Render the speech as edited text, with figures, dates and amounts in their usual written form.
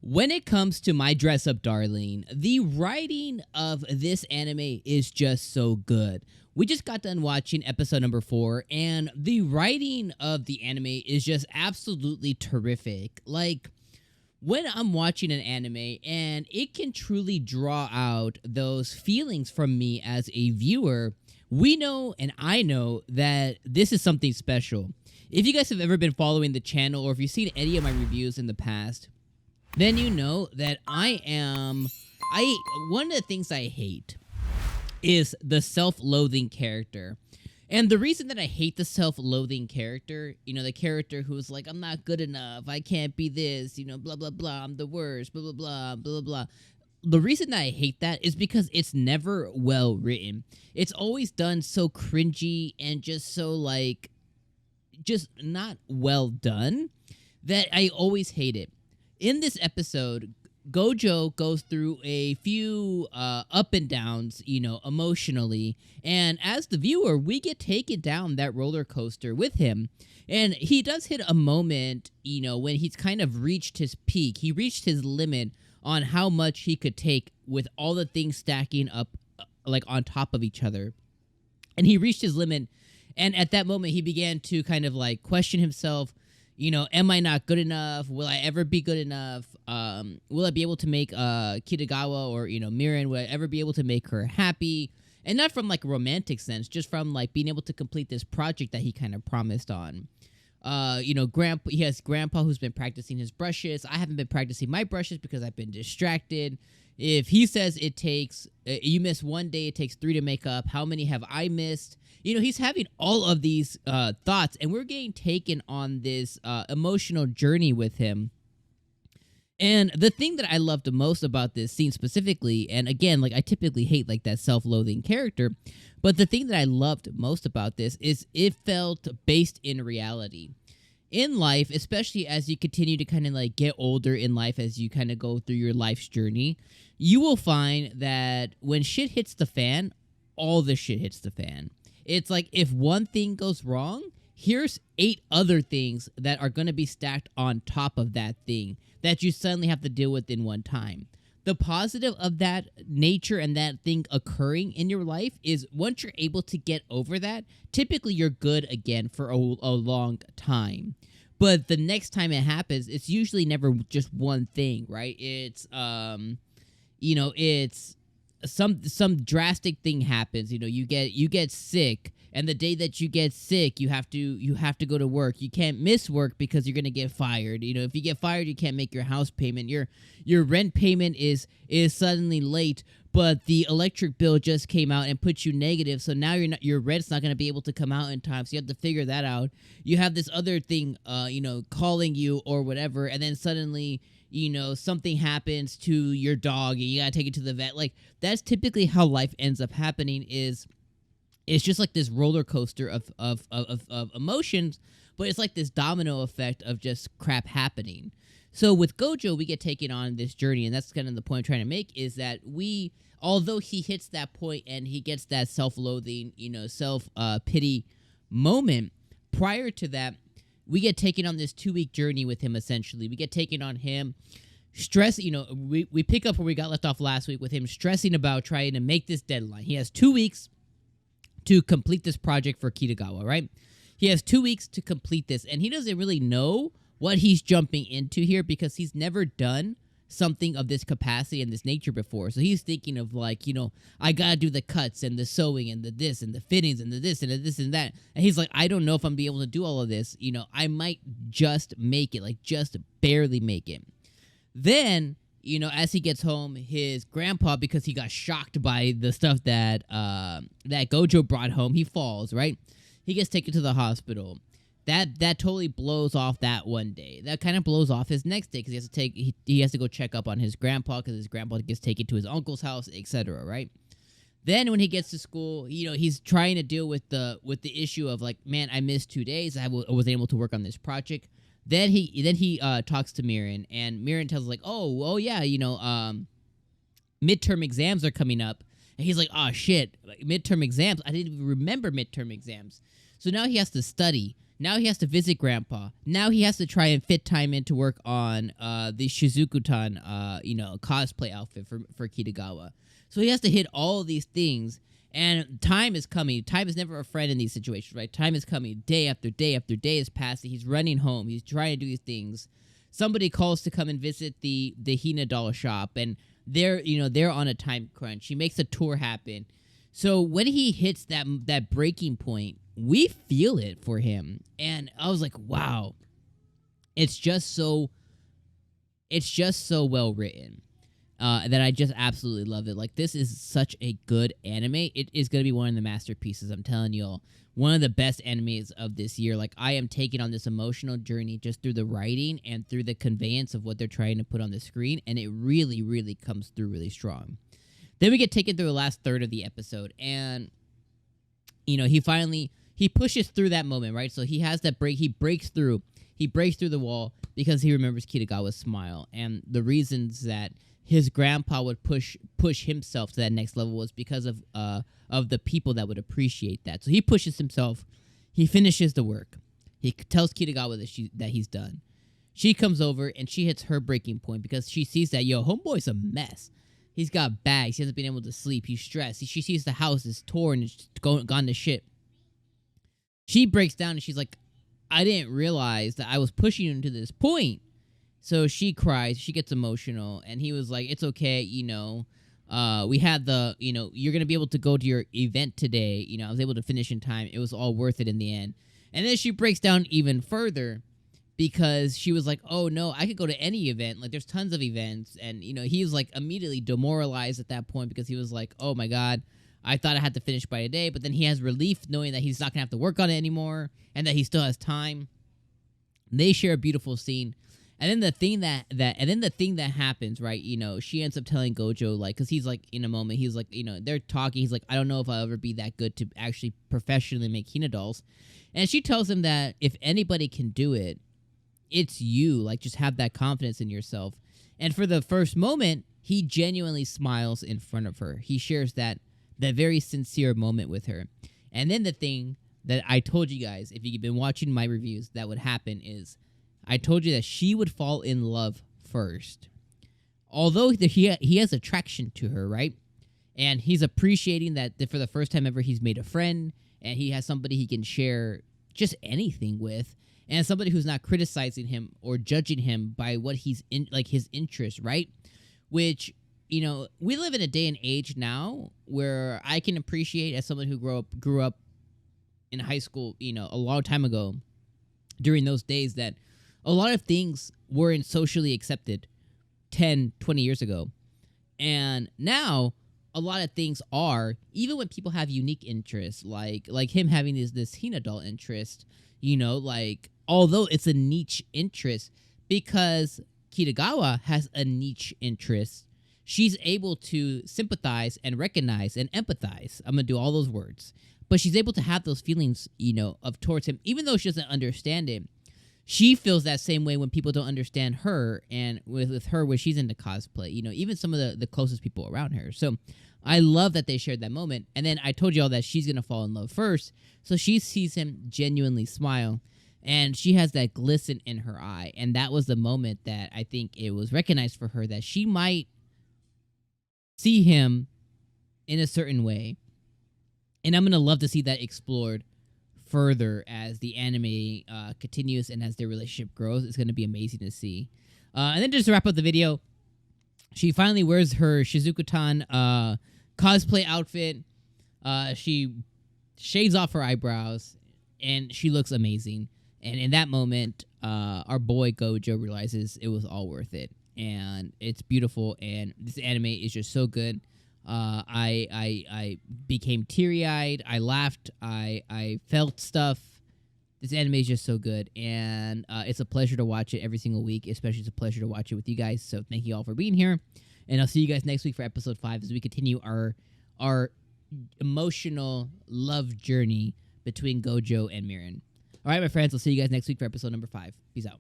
When it comes to My Dress Up Darling, the writing of this anime is just so good. We just got done watching episode number 4, and the writing of the anime is just absolutely terrific. Like, when I'm watching an anime and it can truly draw out those feelings from me as a viewer, we know and I know that this is something special. If you guys have ever been following the channel or if you've seen any of my reviews in the past, then you know that one of the things I hate is the self-loathing character. And the reason that I hate the self-loathing character, the character who's like, I'm not good enough, I can't be this, blah, blah, blah, I'm the worst, blah, blah, blah, blah, blah. The reason that I hate that is because it's never well written. It's always done so cringy and just so, just not well done that I always hate it. In this episode, Gojo goes through a few up and downs, emotionally. And as the viewer, we get taken down that roller coaster with him. And he does hit a moment, when he's kind of reached his peak. He reached his limit on how much he could take with all the things stacking up, on top of each other. And he reached his limit. And at that moment, he began to kind of, question himself. Am I not good enough? Will I ever be good enough? Will I be able to make Kitagawa or, MARIN, will I ever be able to make her happy? And not from, a romantic sense, just from, being able to complete this project that he kind of promised on. He has grandpa who's been practicing his brushes. I haven't been practicing my brushes because I've been distracted. If he says it takes, you miss one day, it takes 3 to make up, how many have I missed? He's having all of these thoughts, and we're getting taken on this emotional journey with him. And the thing that I loved the most about this scene specifically, and again, I typically hate that self-loathing character, but the thing that I loved most about this is it felt based in reality. In life, especially as you continue to kind of get older in life, as you kind of go through your life's journey, you will find that when shit hits the fan, all the shit hits the fan. It's like if one thing goes wrong, here's 8 other things that are going to be stacked on top of that thing that you suddenly have to deal with in one time. The positive of that nature and that thing occurring in your life is once you're able to get over that, typically you're good again for a long time. But the next time it happens, it's usually never just one thing, right? It's, it's some drastic thing happens. You get sick. And the day that you get sick, you have to go to work. You can't miss work because you're gonna get fired. If you get fired, you can't make your house payment. Your rent payment is suddenly late, but the electric bill just came out and put you negative. So now your rent's not gonna be able to come out in time. So you have to figure that out. You have this other thing, calling you or whatever, and then suddenly, something happens to your dog and you gotta take it to the vet. That's typically how life ends up happening. It's just this roller coaster of emotions, but it's this domino effect of just crap happening. So with Gojo, we get taken on this journey, and that's kind of the point I'm trying to make, is that although he hits that point and he gets that self-loathing, self-pity moment, prior to that, we get taken on this 2-week journey with him, essentially. We get taken on him stress, we pick up where we got left off last week with him stressing about trying to make this deadline. He has 2 weeks to complete this project for Kitagawa, right? He has 2 weeks to complete this, and he doesn't really know what he's jumping into here because he's never done something of this capacity and this nature before. So he's thinking of I gotta do the cuts and the sewing and the this and the fittings and the this and the this and that. And he's like, I don't know if I'm be able to do all of this. I might just make it, just barely make it. Then, as he gets home, his grandpa, because he got shocked by the stuff that Gojo brought home, he falls, right? He gets taken to the hospital. That totally blows off that one day. That kind of blows off his next day because he has to go check up on his grandpa because his grandpa gets taken to his uncle's house, etc., right? Then when he gets to school, he's trying to deal with the issue of man, I missed 2 days. I wasn't able to work on this project. Then he talks to MARIN, and MARIN tells him oh yeah, midterm exams are coming up, and he's like, oh shit, midterm exams, I didn't even remember midterm exams. So now he has to study Now he has to visit Grandpa. Now he has to try and fit time in to work on the Shizuku-tan, cosplay outfit for Kitagawa. So he has to hit all of these things, and time is coming. Time is never a friend in these situations, right? Time is coming. Day after day after day is passing. He's running home. He's trying to do these things. Somebody calls to come and visit the Hina doll shop, and they're on a time crunch. He makes a tour happen. So when he hits that breaking point, we feel it for him. And I was like, wow. It's just so well written. That I just absolutely love it. Like, this is such a good anime. It is going to be one of the masterpieces, I'm telling y'all. One of the best animes of this year. Like, I am taking on this emotional journey just through the writing and through the conveyance of what they're trying to put on the screen, and it really, really comes through really strong. Then we get taken through the last third of the episode, and, he pushes through that moment, right? So he has that break. He breaks through the wall because he remembers Kitagawa's smile, and the reasons that his grandpa would push himself to that next level was because of the people that would appreciate that. So he pushes himself. He finishes the work. He tells Kitagawa that he's done. She comes over and she hits her breaking point because she sees that, homeboy's a mess. He's got bags. He hasn't been able to sleep. He's stressed. She sees the house is torn. It's gone to shit. She breaks down and she's like, I didn't realize that I was pushing him to this point. So she cries, she gets emotional, and he was like, it's okay, we had you're going to be able to go to your event today. I was able to finish in time. It was all worth it in the end. And then she breaks down even further because she was like, oh, no, I could go to any event. Like, there's tons of events. And, he was, like, immediately demoralized at that point because he was like, oh, my God, I thought I had to finish by today. But then he has relief knowing that he's not going to have to work on it anymore and that he still has time. They share a beautiful scene. And then the thing that happens, right? She ends up telling Gojo, like, because he's like in a moment, he's like, they're talking. He's like, I don't know if I'll ever be that good to actually professionally make Hina dolls. And she tells him that if anybody can do it, it's you. Like, just have that confidence in yourself. And for the first moment, he genuinely smiles in front of her. He shares that very sincere moment with her. And then the thing that I told you guys, if you've been watching my reviews, that would happen is, I told you that she would fall in love first. Although he has attraction to her, right? And he's appreciating that for the first time ever he's made a friend, and he has somebody he can share just anything with, and somebody who's not criticizing him or judging him by what he's in, like his interests, right? Which, we live in a day and age now where I can appreciate, as someone who grew up in high school, a long time ago, during those days, that a lot of things weren't socially accepted 10, 20 years ago. And now, a lot of things are, even when people have unique interests, like him having this Hina doll interest, although it's a niche interest, because Kitagawa has a niche interest, she's able to sympathize and recognize and empathize. I'm going to do all those words. But she's able to have those feelings, of towards him, even though she doesn't understand it. She feels that same way when people don't understand her, and with her when she's into cosplay, even some of the closest people around her. So I love that they shared that moment. And then I told you all that she's going to fall in love first. So she sees him genuinely smile, and she has that glisten in her eye. And that was the moment that I think it was recognized for her that she might see him in a certain way. And I'm going to love to see that explored further as the anime continues and as their relationship grows. It's going to be amazing to see. And then just to wrap up the video, she finally wears her Shizuku-tan cosplay outfit. She shaves off her eyebrows, and she looks amazing. And in that moment, our boy Gojo realizes it was all worth it. And it's beautiful, and this anime is just so good. I became teary-eyed. I laughed. I felt stuff. This anime is just so good, and it's a pleasure to watch it every single week. Especially, it's a pleasure to watch it with you guys. So thank you all for being here, and I'll see you guys next week for episode 5 as we continue our emotional love journey between Gojo and MARIN. All right, my friends. I'll see you guys next week for episode number 5. Peace out.